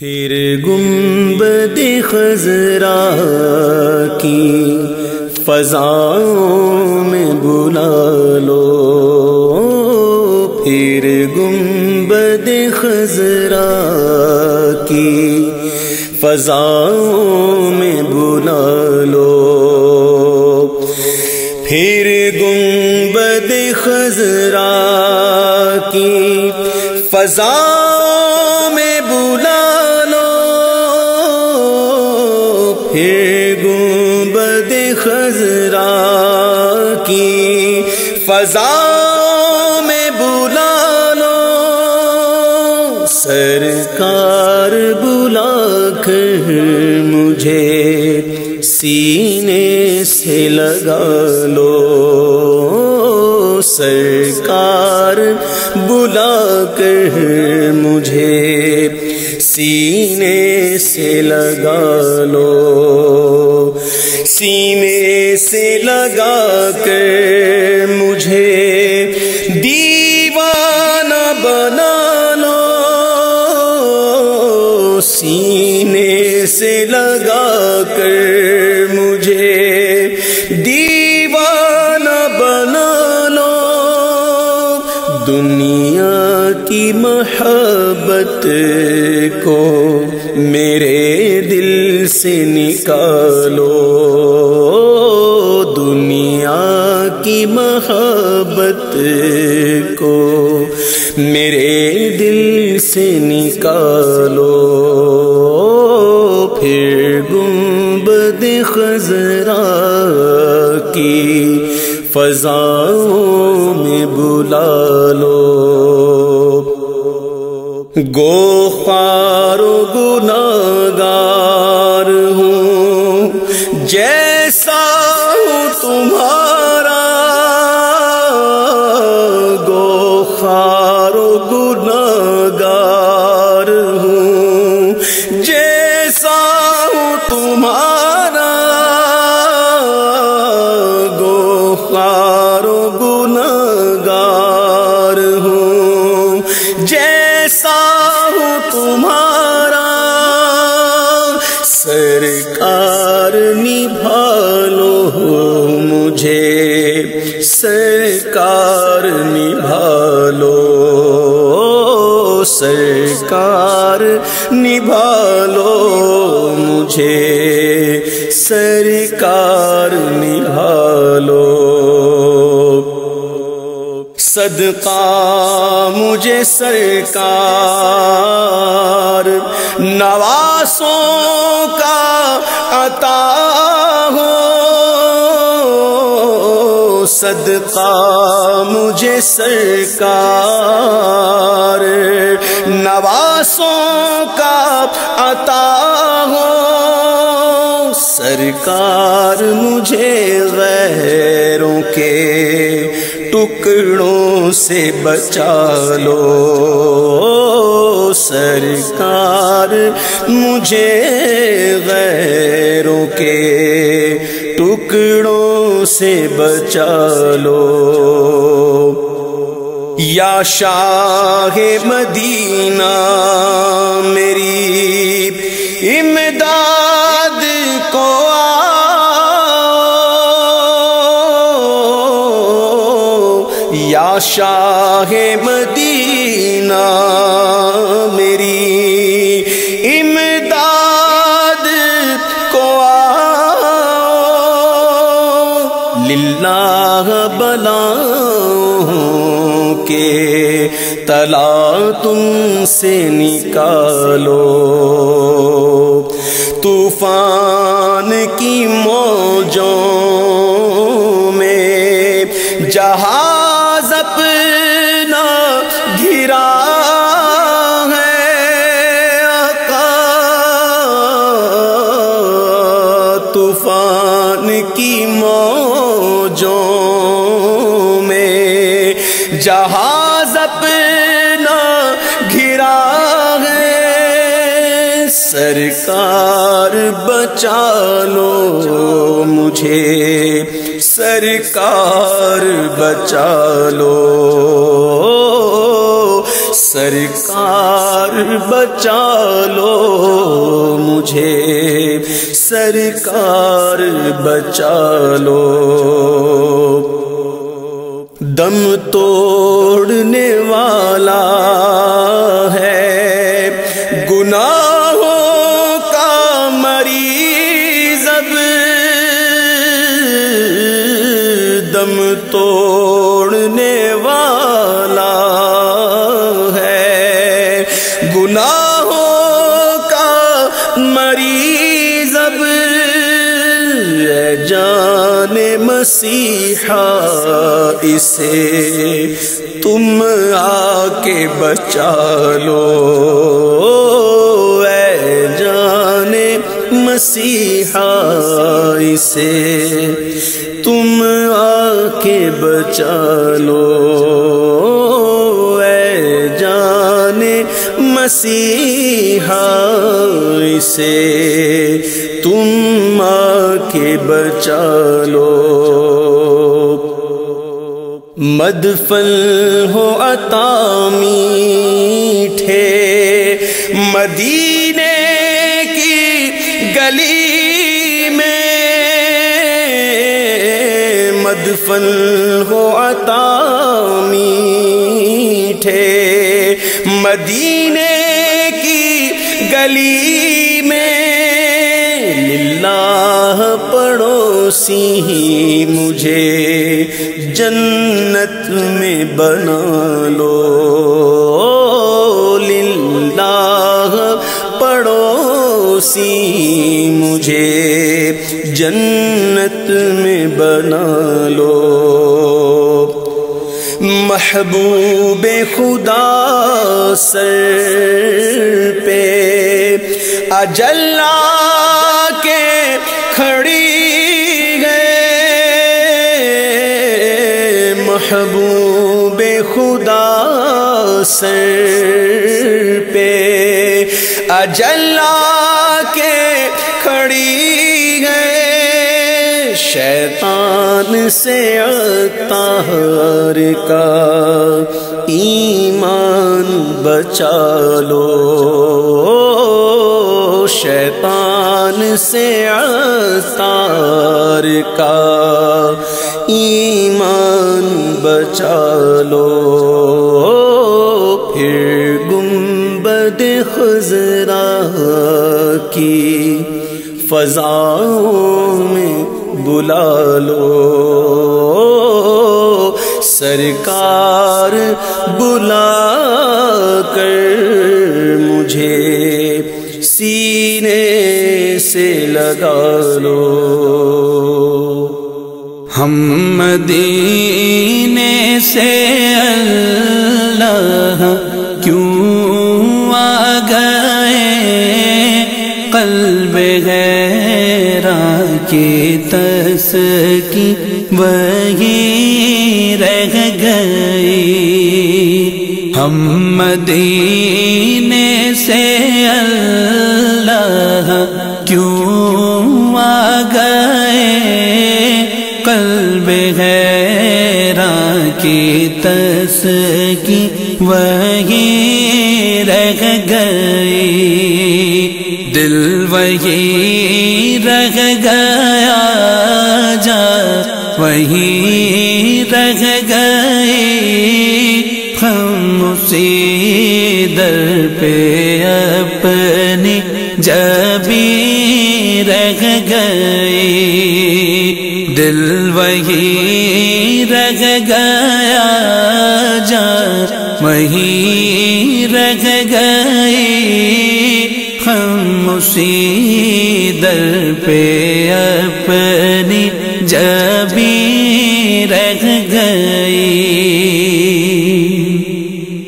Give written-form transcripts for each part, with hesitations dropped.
پھر گنبد خضرا کی فضاؤں میں بلا لو، پھر گنبد خضرا کی فضاؤں میں بلا لو، پھر گنبد خضرا کی فضاؤں میں بلا لو، پھر گنبد خضرا کی فضاؤں میں بلا لو، سرکار بلا کر مجھے سینے سے لگا لو، سرکار بلا کر مجھے سینے سے لگا لو، سینے سے لگا کر مجھے دیوانہ بنا لو، سینے سے لگا کر مجھے دیوانہ بنا لو، دنیا کی محبت کو میرے دل سے نکالو، دنیا کی محبت کو میرے دل سے نکالو، پھر گنبد خضرا کی فضاؤں میں بلا لو، گو خوار و گناہگار ہوں جیسا ہوں تمہارا، گو خوار و گناہگار ہوں جیسا ہوں تمہارا، گو خوار و گناہگار ہوں جیسا ہوں تمہارا، سرکار نبھا لو مجھے، سرکار نبھا لو، سرکار نبھا لو مجھے، سرکار نبھا لو، صدقہ مجھے سرکار نواسوں کا عطا ہو، صدقہ مجھے سرکار نواسوں کا عطا ہو، سرکار مجھے غیروں کے ٹکڑوں سے بچا لو، سرکار مجھے غیروں کے ٹکڑوں سے بچا لو، یا شاہ مدینہ میری امداد کو یا شاہ مدینہ میری امداد کو آؤ، للہ بلاؤں کے تلا تم سے نکالو، طوفان کی موجوں میں جہاز اپنا گھرا ہے آقا، طوفان کی موجوں میں جہاز اپنا گھرا ہے، سرکار بچا لو مجھے، سرکار بچا لو، سرکار بچا لو مجھے، سرکار بچا لو۔ دم توڑنے والا ہے گناہوں کا مریض، اب دم توڑنے والا ہے گناہوں کا مریض، اب اے جان مسیحا اسے تم آ کے بچا لو، اے جان مسیحا اسے تم آ کے بچا لو، اے جان مسیحا اسے تم آ کے بچا لو۔ مدفن ہو عطا میٹھے مدینے کی گلی میں، مدفن ہو عطا میٹھے مدینے کی گلی میں، للہ پڑوسی ہی مجھے جنت میں بنا لو، للہ پڑوسی مجھے جنت میں بنا لو۔ محبوب خدا سر پہ اجل آ کے کھڑی ہے، محبوب خدا سر پہ اجل آ کے کھڑی ہے، شیطان سے عطار کا ایمان بچا لو، شیطان سے عطار کا ایمان بچا لو، پھر گنبد خضرا کی فضاؤں میں بلا لو، سرکار بلا کر مجھے سینے سے لگا لو۔ ہم مدینے سے اللہ کیوں آ گئے، قلب غیراں کی تسکی وہی رہ گئی، ہم مدینے سے اللہ کیوں آ گئے، قلب غیراں کی تسکی وہی رہ گئی، دل وہی رہ گیا جا وہی رہ گئی، ہم اسی در پہ اپنی جبی رہ گئی، دل وہی رہ گیا جا وہی رہ گئی، ہم اسی در پہ اپنی جبی رہ گئی،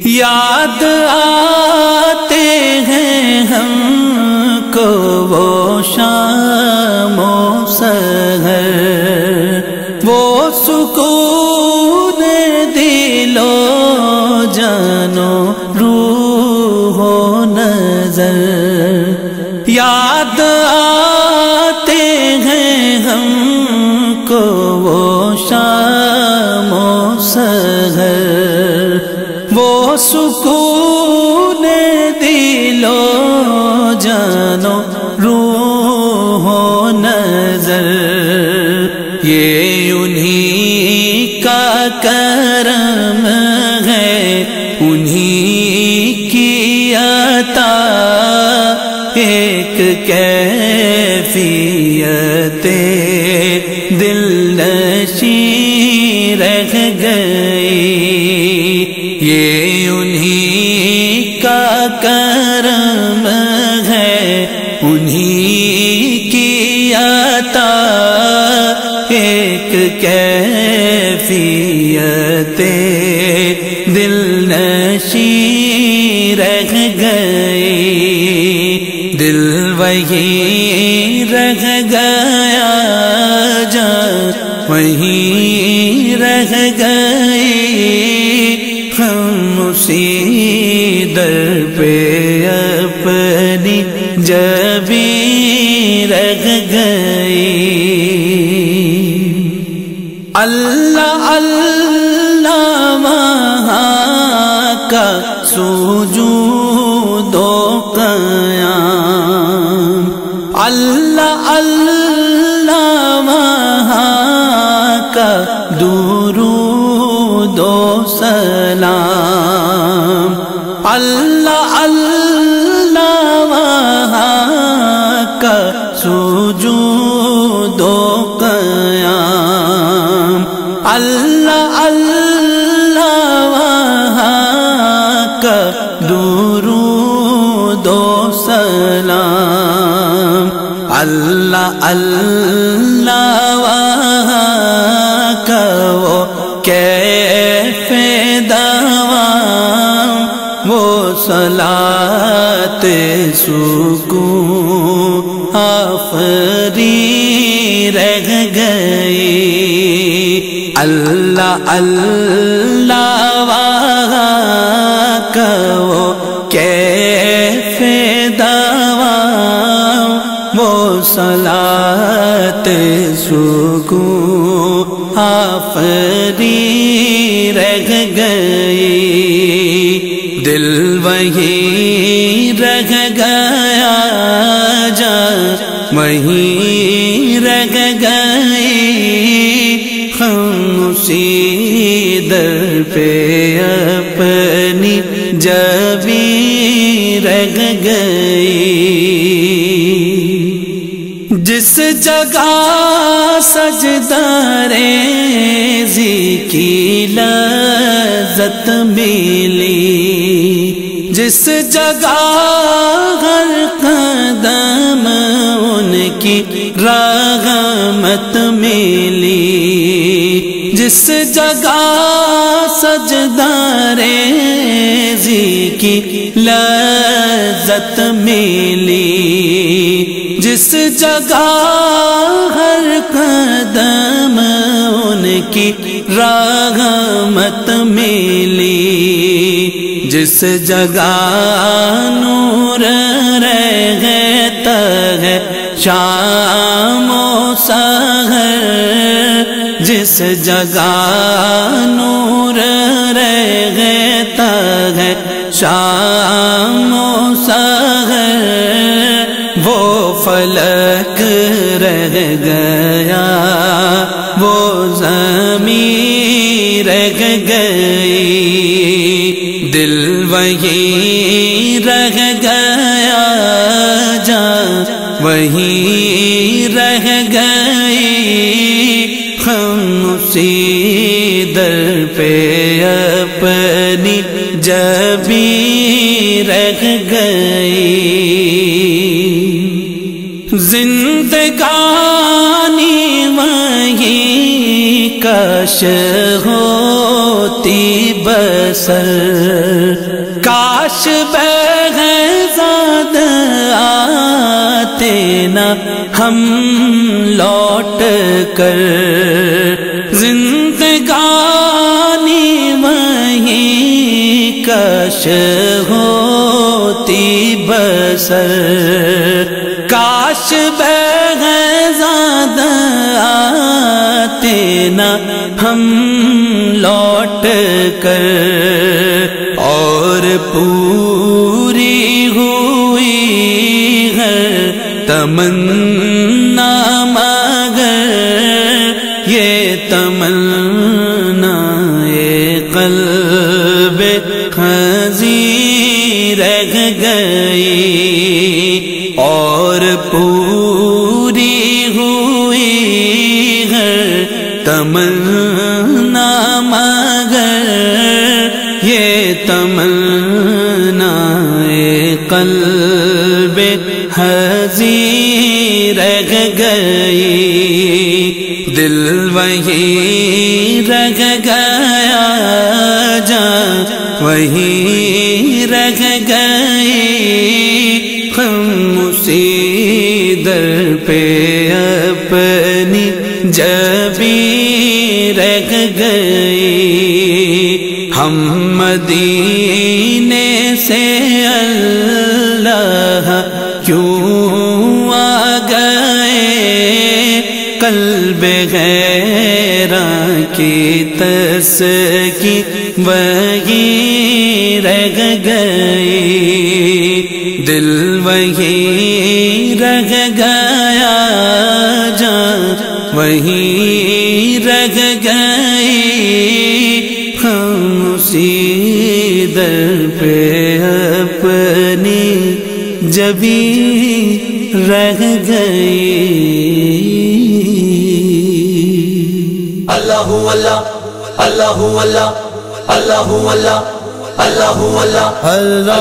یاد آتے ہیں ہم کو وہ شام و سحر، وہ سکون دل و جانو روح و نظر، یاد آتے ہیں ہم کو وہ شام و سحر، وہ سکون دل جانو روح و نظر، یہ انہی کا کرم ہے، انہی کی عطا، ایک کیفیت دل نشیں رہ گئی، یہ انہی کا کرم ہے، انہی کی عطا، ایک کیفیت دل نشیں رہ گئی، دل وہی رہ گیا جان وہیں رہ گئی، ہم اسی در پہ اپنی جبیں رہ گئی۔ اللہ اللہ وہاں کا سجود و قیام، اللہ اللہ وہاں کا درود و سلام، اللہ اللہ وہاں کا سجود و قیام، اللہ اللہ وہاں کا درود و سلام، اللہ اللہ وہاں کا وہ کیف دوام، وہ صلاۃ سکون آفری رہ گئی، اللہ اللہ وہاں کا وہ کیف دوام، وہ صلاۃ سکون آفری رہ گئی، دل وہیں رہ گیا جان وہیں رہ گئی، ہم اسی در پہ اپنی جبیں رہ گئی۔ جس جگہ سجدہ ریزی کی لذت ملی، جس جگہ ہر قدم ان کی رحمت ملی، جس جگہ سجدہ ریزی کی لذت ملی، جس جگہ ہر قدم ان کی رحمت ملی، جس جگہ نور رہتا ہے شام و سحر، جس جگہ نور رہتا ہے شام و سحر، وہ فلک رہ گیا، وہ زمین رہ گئی، دل وہیں رہ گیا جان وہیں رہ گئی، ہم اسی در پہ اپنی جبیں رہ گئی۔ زندگانی وہیں کاش ہوتی بسر، کاش بہزاد آتے نہ ہم لوٹ کر، زندگانی وہیں کاش ہوتی بسر، کاش بہزاد آتے نہ ہم لوٹ کر، اور پوری ہوئی تمنا مگر یہ تمنا قلب خزی رہ گئی اور پوری ہوئی ہے تمنا مگر یہ تمنا قلب خزی رہ گئی دل وہی رہ گیا جان وہی رہ گئی ہم اسی در پہ اپنی جبی رہ گئی ہم مدینے سے اللہ کیوں آ گئے قلب غیراں کی تسکی وہی رہ گئی دل وہی رہ گیا جان وہی رہ گئی ہم اسی در پہ اپنی جبی رہ گئی اللہ اللہ اللہ اللہ اللہ اللہ اللہ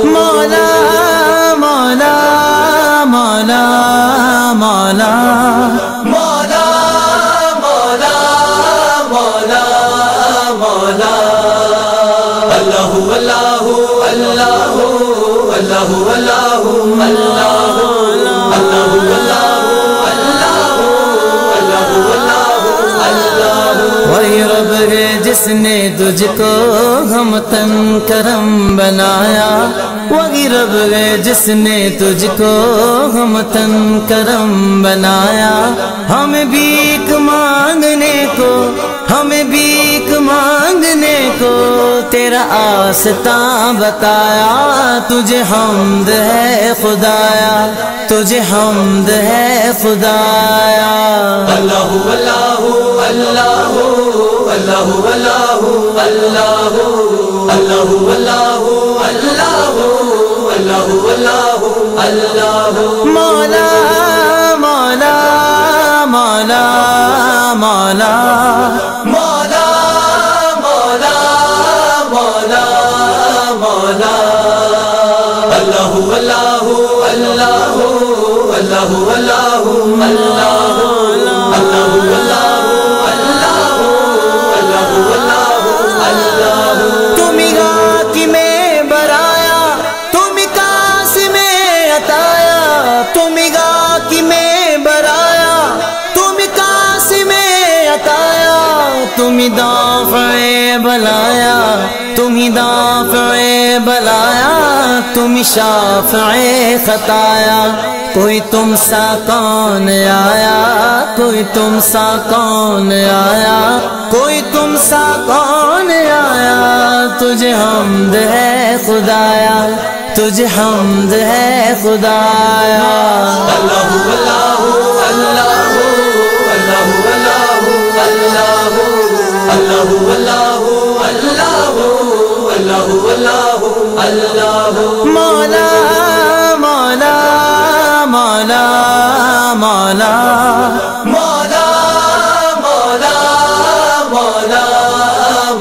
مولا مولا مولا مولا مولا مولا مولا مولا اللہ اللہ اللہ اللہ اللہ وہی رب ہے جس نے تجھ کو ہم تن کرم بنایا وہی رب ہے جس نے تجھ کو ہم تن کرم بنایا ہمیں بھیک مانگنے کو ہمیں بھیک مانگنے کو تیرا آستاں بتایا تجھے حمد ہے خدایا تجھے حمد ہے خدایا اللہ اللہ اللہ اللہ اللہ اللہ اللہ اللہ اللہ اللہ مولا مولا مولا مولا مولا مولا مولا مولا اللہ اللہ اللہ اللہ اللہ تمہیں غاکی میں برایا تمہیں کاسی میں عطایا تمہیں غاکی میں برایا تمہیں کاسی میں عطایا تمہیں دافع بلایا تمہیں دافع بلایا تمہیں شافع خطایا کوئی تم سا کون آیا کوئی تم سا کون آیا کوئی تم سا کون آیا تجھے حمد ہے خدایا تجھے حمد ہے خدایا اللہ اللہ اللہ اللہ اللہ اللہ اللہ مولا مولا مولا مولا مولا مولا مولا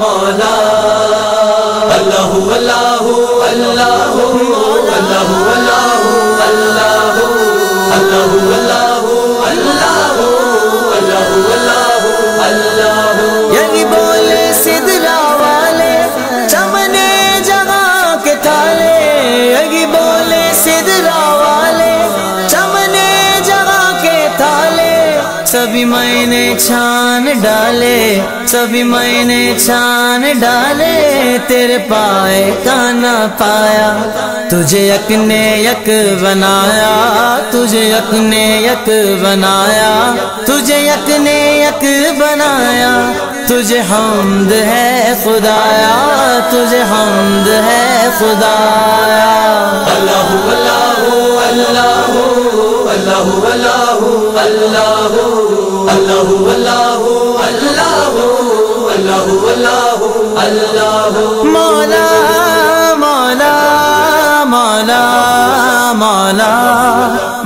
مولا اللہ اللہ اللہ اللہ یعنی بولے سدرا والے چمنے جگہ سبھی میں نے چھان ڈالے، سبھی میں نے چھان ڈالے، تیرے پائے کا نہ پایا، تجھے یک نے یک بنایا، تجھے یک نے یک بنایا، تجھے یک نے یک بنایا، تجھے حمد ہے خدایا، تجھے حمد ہے خدایا۔ اللہ اللہ اللہ اللہ اللہ اللہ اللہ اللہ اللہ اللہ اللہ مولا مولا مولا مولا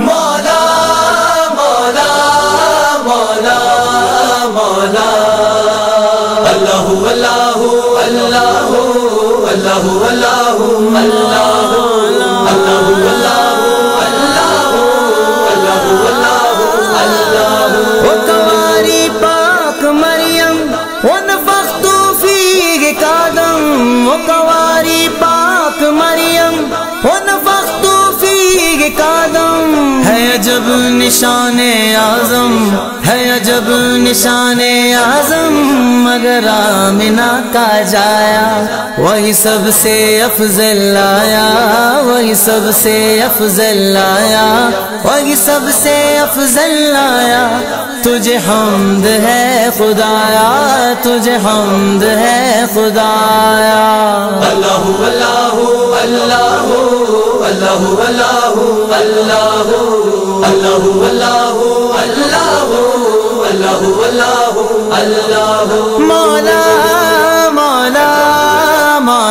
مولا مولا مولا مولا اللہ اللہ اللہ اللہ اللہ اللہ وہ کنواری پاک مریم ونفخت فیہ کادم، وہ کنواری پاک مریم ونفخت فیہ کادم، ہے عجب نشان اعظم، ہے عجب نشان اعظم، مگر آمنہ کا جایا، وہی سب سے افضل آیا، وہی سب سے افضل آیا، وہی سب سے افضل آیا، تجھے حمد ہے خدایا، تجھے حمد ہے خدایا۔ اللہ اللہ اللہ اللہ اللہ اللہ اللہ اللہ اللہ اللہ اللہ مولا مولا مولا مولا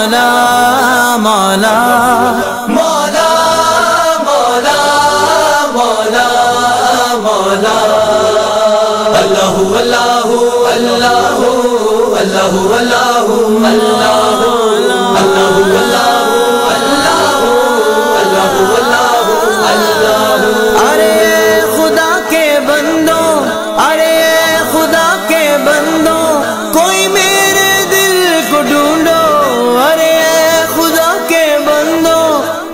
مولا مولا مولا مولا اللہ اللہ اللہ اللہ اللہ اللہ ارے خدا کے بندوں، ارے خدا کے بندوں، کوئی میرے دل کو ڈھونڈو، ارے خدا کے بندوں،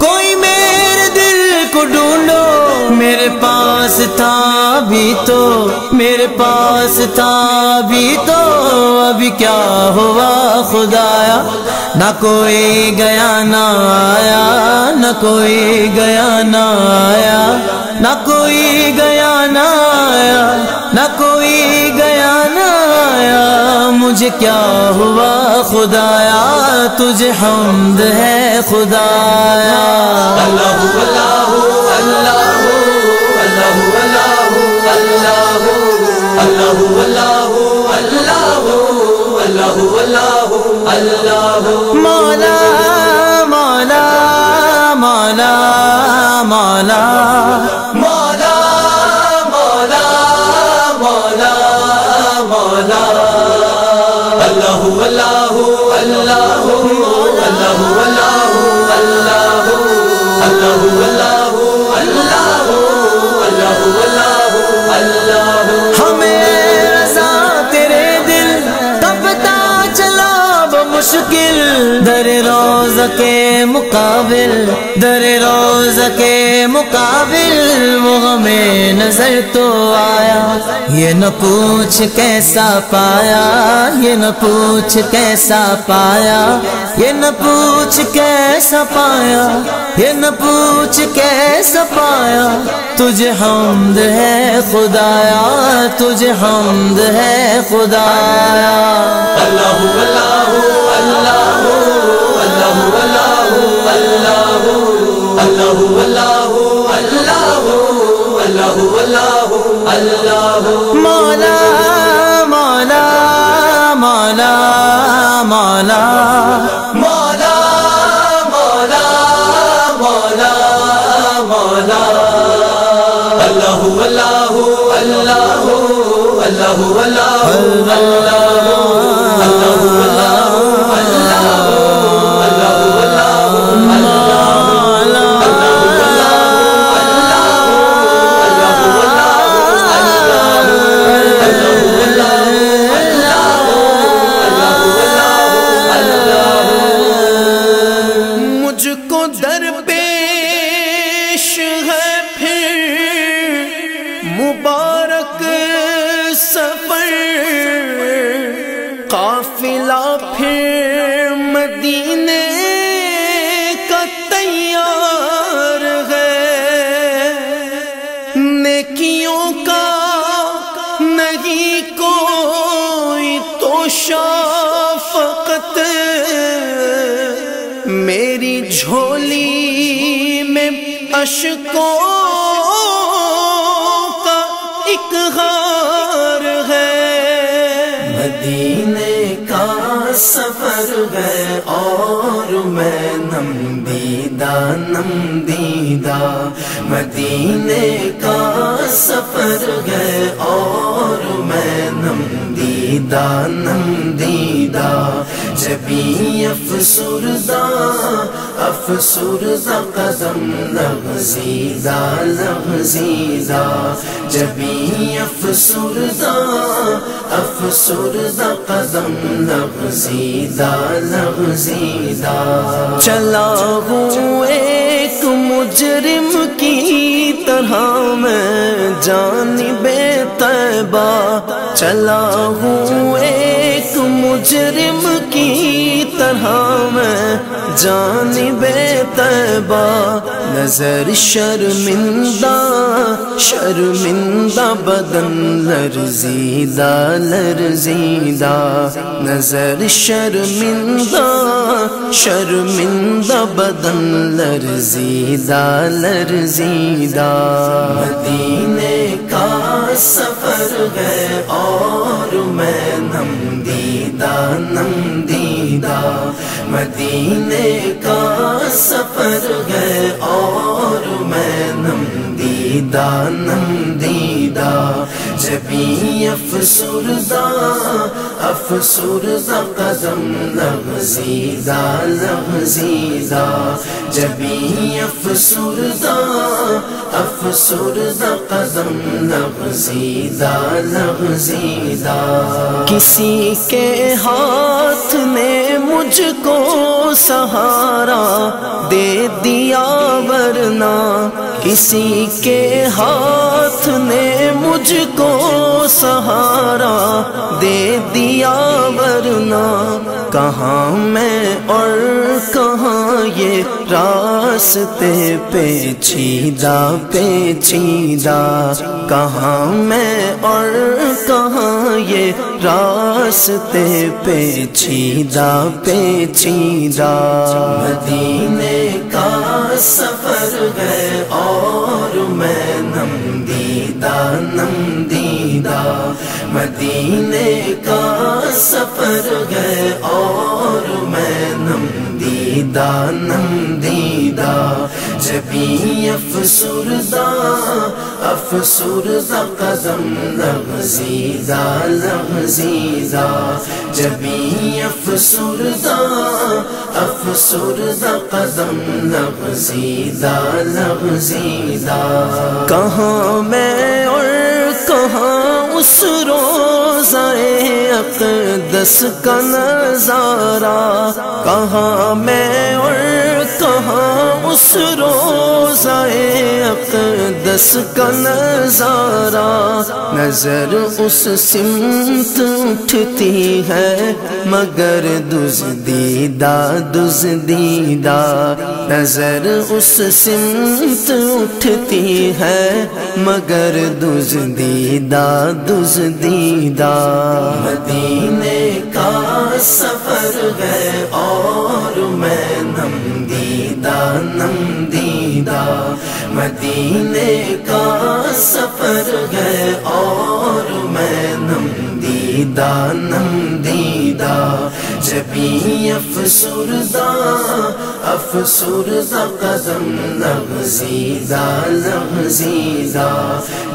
کوئی میرے دل کو ڈھونڈو، میرے پاس تھا بھی تو، میرے پاس تھا بھی تو، ابھی کیا ہوا خدایا، نہ کوئی گیا نہ آیا، نہ کوئی گیا نہ آیا، نہ کوئی گیا نہ آیا، نہ کوئی گیا نہ آیا، مجھے کیا ہوا خدایا، تجھے حمد ہے خدایا۔ اللہ اللہ اللہ مولا مولا مولا مولا مولا مولا مولا مولا اللہ اللہ اللہ اللہ اللہ اللہ اللہ ہمیں رضا تیرے دل تپتا چلا بمشکل، در روز کے مقابل، در روز کے مقابل، وہ ہمیں نظر تو آیا، یہ نہ پوچھ کیسا پایا، یہ نہ پوچھ کیسا پایا، یہ نہ پوچھ کیسا پایا، یہ نہ پوچھ کیسا پایا، تجھے حمد ہے خدایا، تجھے حمد ہے خدایا۔ اللہ اللہ اللہ اللہ اللہ اللہ اللہ اللہ اللہ مولا مولا مولا مولا مولا مولا مولا مولا اللہ اللہ اللہ اللہ مجھ کو درپیش ہے پھر مبارک میری جھولی میں اشکوں کا ایک غار ہے، مدینے کا سفر ہے اور میں نم دیدہ، مدینے کا سفر ہے اور میں نم دیدہ، جبھی افسردہ قدم لغزیدہ، جبھی افسردہ قدم لغزیدہ، چلا ہوں ایک مجرم کی طرح میں جانب طیبہ، چلا ہوں ایک مجرم کی طرح میں جانب طیبہ، نظر شرمندہ بدن لرزیدہ، نظر شرمندہ بدن لرزیدہ، مدینے کا سفر ہے اور میں نم دیدہ، مدینے کا سفر ہے اور میں نم دیدہ، جبھی افسردہ قدم لغزیدہ، جبھی افسردہ قدم لغزیدہ، کسی کے ہاتھ نے مجھ کو سہارا دے دیا، ورنہ کسی کے ہاتھ نے مجھ کو سہارا دے دیا، ورنہ کہاں میں اور کہاں یہ راستے پیچیدہ، کہاں میں اور کہاں یہ راستے پیچیدہ، مدینے کا سفر ہے اور میں نم دیدہ، مدینے کا سفر ہے اور میں نم دیدہ، جبھی افسردہ قدم لغزیدہ، جبھی افسردہ قدم لغزیدہ، کہاں میں اور کہاں اس روضہ اقدس کا نظارہ، کہاں میں اور کہاں اس روضہ اقدس کا نظارہ، نظر اس سمت اٹھتی ہے مگر دزدیدہ، نظر اس سمت اٹھتی ہے مگر دزدیدہ، مدینے کا سفر ہے اور میں نم دیدہ، مدینے کا سفر ہے اور میں نم دیدہ، جبھی افسردہ قدم لغزیدہ،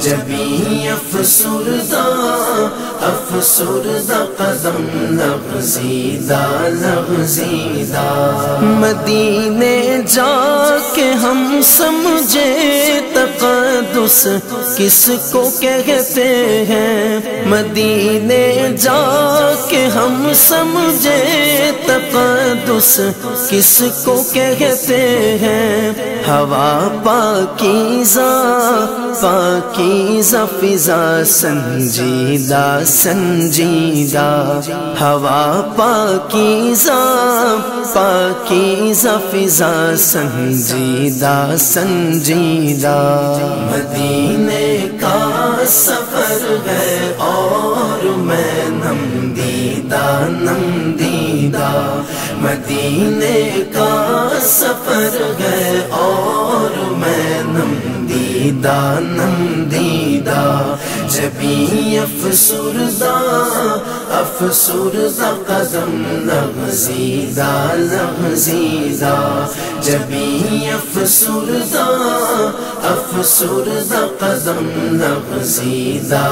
جبھی افسردہ قدم لغزیدہ، مدینے جا کے ہم سمجھے تقدس کس کو کہتے ہیں، مدینے جا کے ہم سمجھے تقدس کس کو کہتے ہیں، ہوا پاکیزہ فضا سنجیدہ، ہوا پاکیزہ فضا سنجیدہ، مدینے کا سفر ہے اور میں نم دیدہ، مدینے کا سفر ہے اور میں نم دیدہ جبھی افسردہ قدم لغزیدہ جبھی افسردہ قدم لغزیدہ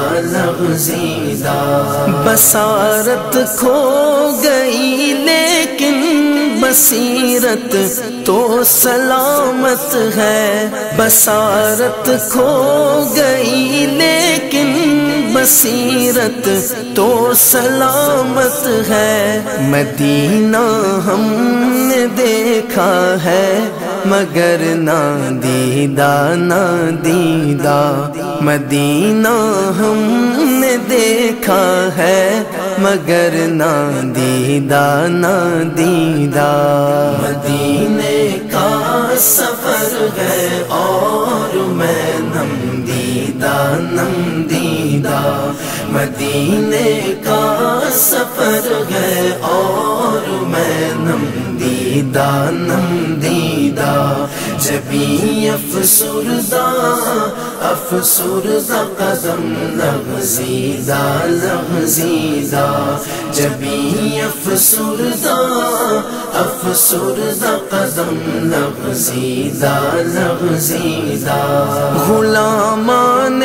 بصارت کھو گئی لیکن بصیرت تو سلامت ہے، بصارت کھو گئی لیکن بصیرت تو سلامت ہے۔ مدینہ ہم نے دیکھا ہے مگر نہ دیدہ، مدینہ ہم نے دیکھا ہے مگر نہ دیدہ۔ مدینے کا سفر ہے اور میں نم دیدہ، مدینے کا سفر ہے اور میں نم دیدہ جبھی افسردہ قدم لغزیدہ جبھی افسردہ قدم لغزیدہ۔ غلامان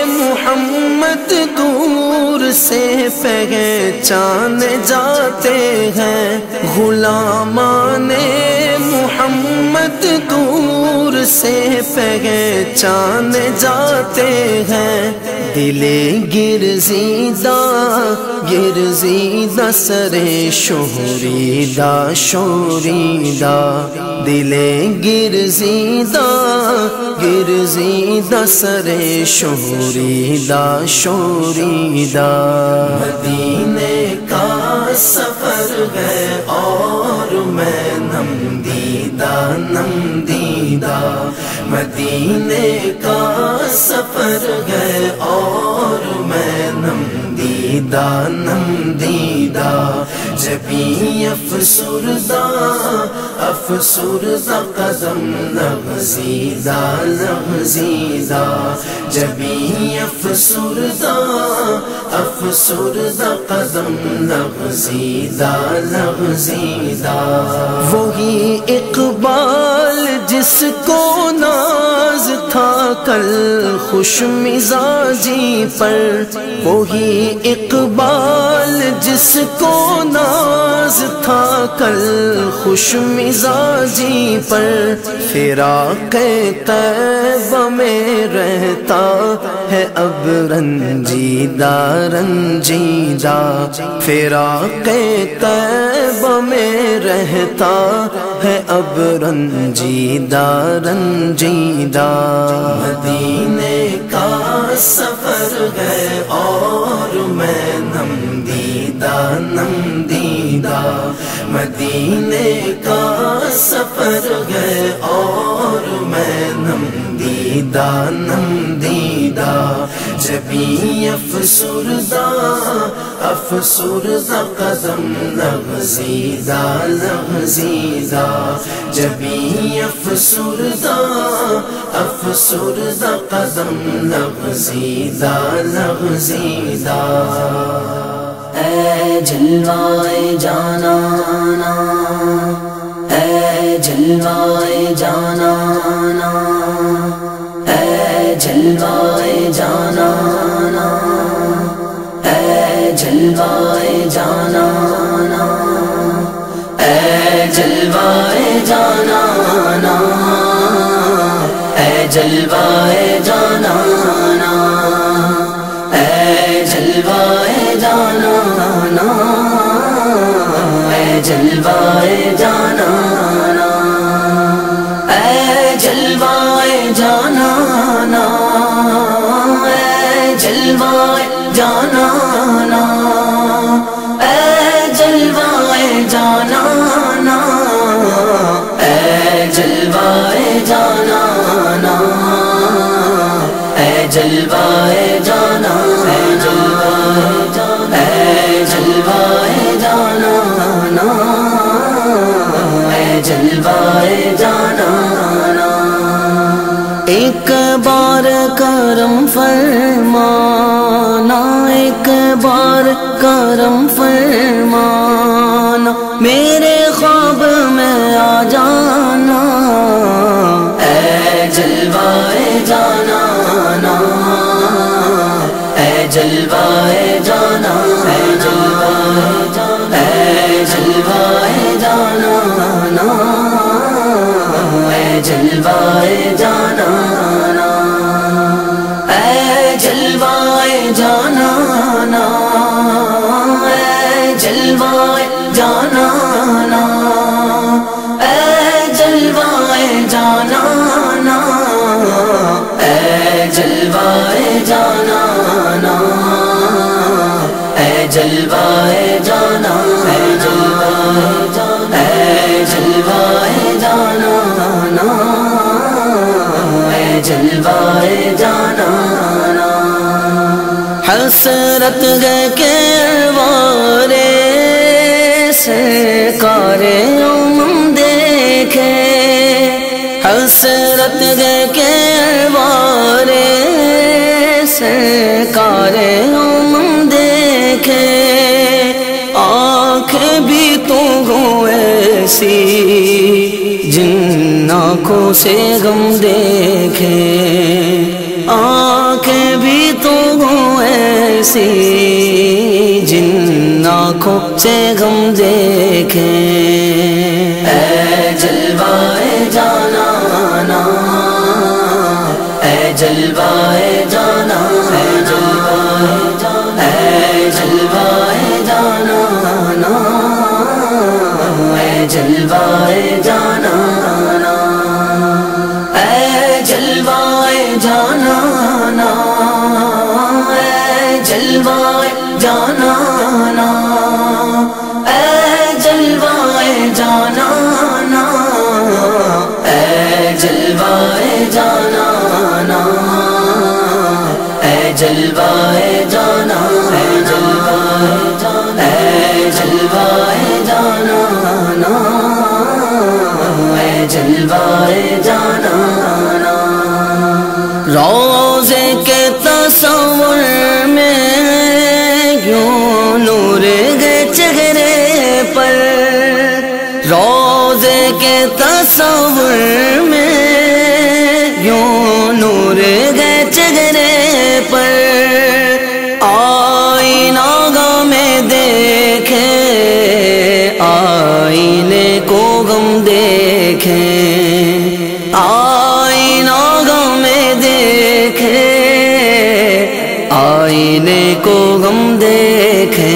محمد دور سے پہچان جاتے ہیں، غلامان محمد دور سے پہچان جاتے ہیں۔ دل گرزیدہ سر شوریدہ دل گرزیدہ سر شوریدہ۔ مدینے کا سفر ہے اور میں نم دیدہ، مدینے کا سفر ہے اور میں نم دیدہ جبھی افسردہ قدم لغزیدہ جبھی افسردہ قدم لغزیدہ۔ وہی اقبال جس کو ناز تھا کل خوش مزاجی پر، وہی اقبال جس کو ناز تھا کل خوش مزاجی پر، فراق طیبہ میں رہتا ہے اب رنجیدہ، فراق طیبہ میں رہتا ہے اب رنجیدہ۔ مدینے کا سفر ہے اور میں نم دیدہ، مدینے کا سفر ہے اور میں نم دیدہ جبھی افسردہ قدم لغزیدہ جبھی افسردہ قدم لغزیدہ۔ اے جلوائے جانانا، اے جلوائے جانانا، اے جلوائے جانانا، اے جلوائے جانانا، اے جلوائے جانانا، اے جلوائے جانانا، اے جلوائے جانانا، اے جلوائے جانانا، اے جلوائے جانانا، اے جلوائے جانانا، اے جلوائے جانانا، اے جلوائے جانانا، اے جلوائے جانانا، اے جلوائے جانانا۔ جلوائے جانانا ایک بار کرم فرمانا، ایک بار کرم فرمانا، میرے خواب میں آ جانا، اے جلوائے جانانا، اے جلوائے جانا، اے جلوائے جانانا، اے جلوائے جانانا، اے جلوائے جانانا، اے جلوائے جانانا، اے جلوائے جانانا، اے جلوائے جانانا، اے جلوائے جانا، اے جلوائے جانانا، اے جلوائے جانانا، حسرت ہے کہ وارے سرکار امم دیکھے، حسرت ہے کہ وارے سرکار امم دیکھے، آنکھیں بھی تو ہوں ایسی جن آنکھوں سے غم دیکھے، آنکھیں بھی تو ہوں ایسی جن آنکھوں سے غم دیکھے، اے جلوائے جانانا، اے جلوائے جانا، اے جلوائے جانانا، اے جلوائے جانانا، اے جلوائے جانانا، اے جلوائے جانانا، اے جلوائے جانانا، اے جلوائے جانانا، اے جلوائے جانا، اے جلوائے جانانا، اے جلوائے جانانا، روضے کے تصور میں یوں نور گئے چہرے پر، روضے کے تصور میں یوں نور گئے چہرے پر، آئینہ گاہ میں دیکھے آئینے کو غم دیکھے، آئینہ گاہ میں دیکھے آئینے کو غم دیکھے،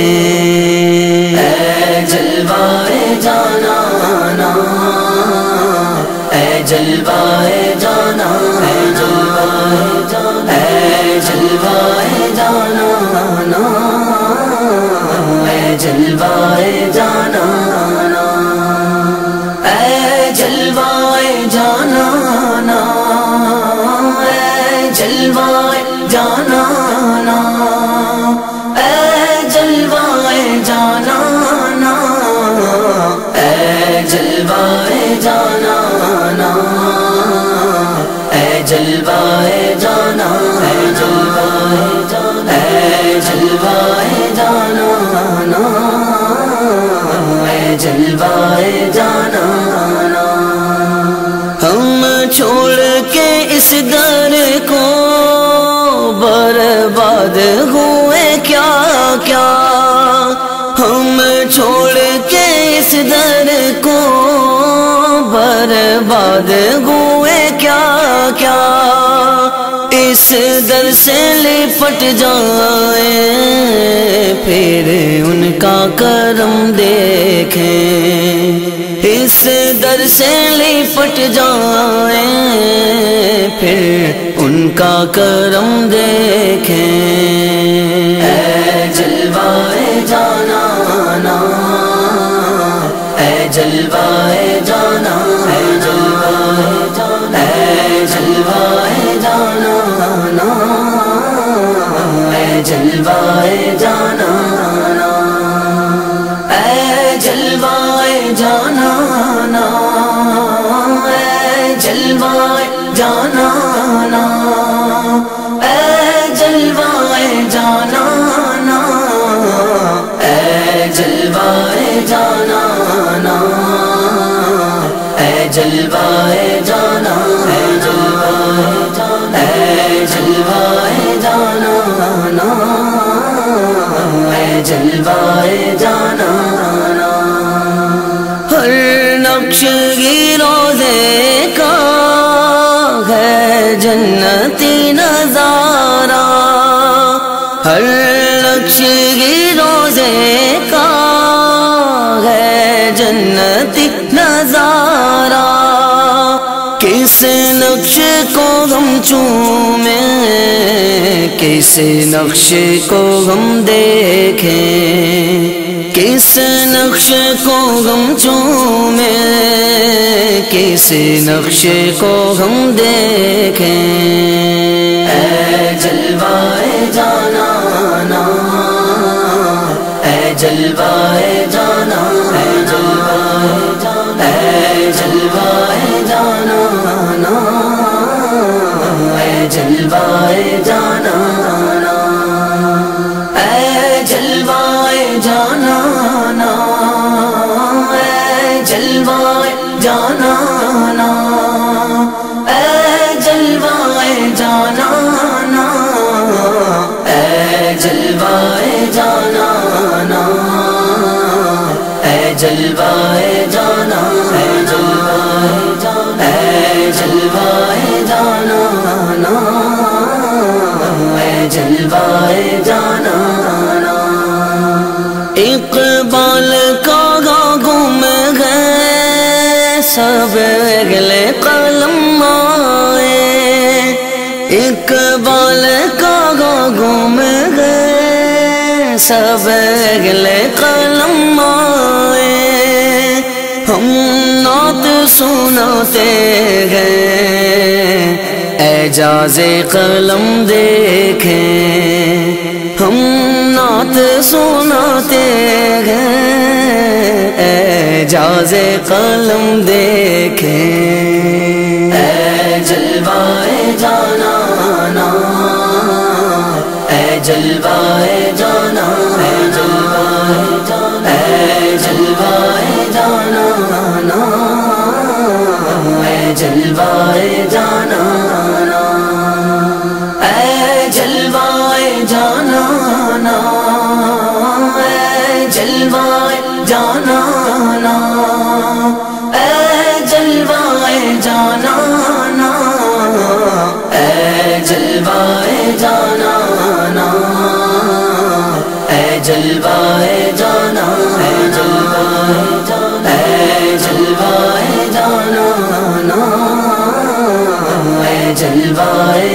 اے جلوائے جانانا، اے جلوائے جانا، اے جلوائے جانانا، اے جلوائے جانانا، اے جلوائے جانانا، اے جلوائے جانانا، اے جلوائے جانانا، اے جلوائے جانانا، اے جلوائے جانا، اے جلوائے جانانا، اے جلوائے جانانا، ہم چھوڑ کے اس در کو برباد ہوئے کیا کیا، ہم چھوڑ کے اس در کو برباد ہوئے کیا کیا، اس در سے لپٹ جائیں پھر ان کا کرم دیکھیں، اس در سے لپٹ جائیں پھر ان کا کرم دیکھیں، اے جلوائے جانانا، اے جلوائے جانا، اے جلوائے جانانا، اے جلوائے جانانا، اے جلوائے جانانا، جانا نا، اے جلوائے جانا نا، اے جلوائے جانا نا، اے جلوائے جانا، اے جلوائے جانا نا، اے جلوائے جانا نا۔ ہر نقش کی روزے کا ہے جنتی نظارہ، ہر نقش کی روزے کا ہے جنتی نظارہ، کس نقش کو ہم چومیں، کس نقش کو ہم دیکھیں، کس نقش کو ہم چومیں، کس نقش کو ہم دیکھیں، اے جلوائے جانا نا، اے جلوائے جانا، اے جلوائے جانا نا، اے جلوائے جانا نا، اے جلوائے جانا نا، اے جلوائے جانا نا، اے جلوائے جانا نا، اے جلوائے جانا نا، اے جلوائے جانا، اے جلوائے جانا نا، اے جلوائے جانا نا۔ اقبال کا گم گئے سب اگلے قلم آئے، اقبال کا گم گئے سب اگلے قلم آئے، ہم نعت سناتے گئے اعجاز قلم دیکھیں، ہم نعت سناتے گئے اعجاز قلم دیکھیں، اے جلوائے جانا نا، اے جلوائے جانا، اے جلوائے جانا نا، اے جلوائے جانا نا، اے جلوائے جانا نا، اے جلوائے جانا نا، اے جلوائے جانا نا، اے جلوائے جانا نا، اے جلوائے جانا، اے جلوائے جانا نا، اے جلوائے